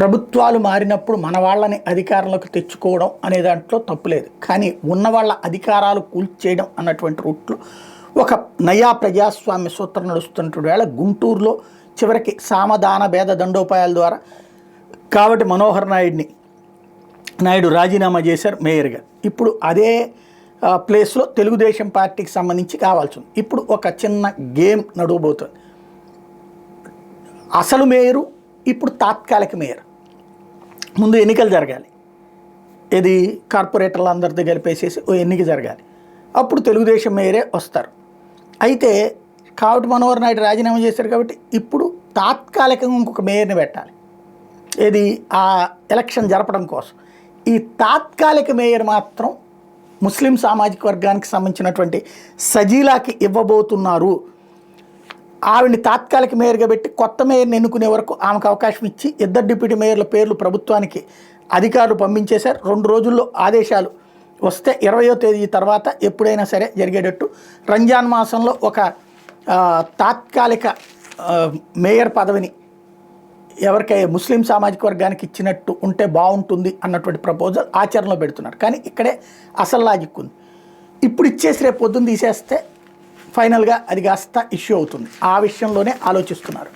ప్రభుత్వాలు మారినప్పుడు మన వాళ్ళని అధికారంలోకి తెచ్చుకోవడం అనే దాంట్లో తప్పులేదు. కానీ ఉన్న వాళ్ళ అధికారాలు కూల్చేయడం అన్నటువంటి రూట్లో ఒక నయా ప్రజాస్వామ్య సూత్రం నడుస్తున్నటువంటి వేళ గుంటూరులో చివరికి సామధాన భేద దండోపాయాల ద్వారా కాబట్టి మనోహర్ నాయుడు రాజీనామా చేశారు మేయర్గా. ఇప్పుడు అదే ప్లేస్లో తెలుగుదేశం పార్టీకి సంబంధించి కావాల్సి ఉంది. ఇప్పుడు ఒక చిన్న గేమ్ నడవబోతుంది. అసలు మేయరు, ఇప్పుడు తాత్కాలిక మేయర్. ముందు ఎన్నికలు జరగాలి, ఇది కార్పొరేటర్లు అందరితో కలిపేసేసి ఓ ఎన్నిక జరగాలి, అప్పుడు తెలుగుదేశం మేయరే వస్తారు. అయితే కాబట్టి మనోహర్ నాయుడు రాజీనామా చేశారు కాబట్టి ఇప్పుడు తాత్కాలికంగా ఇంకొక మేయర్ని పెట్టాలి, ఇది ఆ ఎలక్షన్ జరపడం కోసం. ఈ తాత్కాలిక మేయర్ మాత్రం ముస్లిం సామాజిక వర్గానికి సంబంధించినటువంటి సజీలాకి ఇవ్వబోతున్నారు. ఆవిడని తాత్కాలిక మేయర్గా పెట్టి కొత్త మేయర్ని ఎన్నుకునే వరకు ఆమెకు అవకాశం ఇచ్చి ఇద్దరు డిప్యూటీ మేయర్ల పేర్లు ప్రభుత్వానికి అధికారులు పంపించేశారు. 2 రోజుల్లో ఆదేశాలు వస్తే 20వ తేదీ తర్వాత ఎప్పుడైనా సరే జరిగేటట్టు రంజాన్ మాసంలో ఒక తాత్కాలిక మేయర్ పదవిని ఎవరికై ముస్లిం సామాజిక వర్గానికి ఇచ్చినట్టు ఉంటే బాగుంటుంది అన్నటువంటి ప్రపోజల్ ఆచరణలో పెడుతున్నారు. కానీ ఇక్కడే అసలు లాజిక్ ఉంది. ఇప్పుడు ఇచ్చేసి రేపు పొద్దున్న తీసేస్తే ఫైనల్గా అది కాస్త ఇష్యూ అవుతుంది. ఆ విషయంలోనే ఆలోచిస్తున్నారు.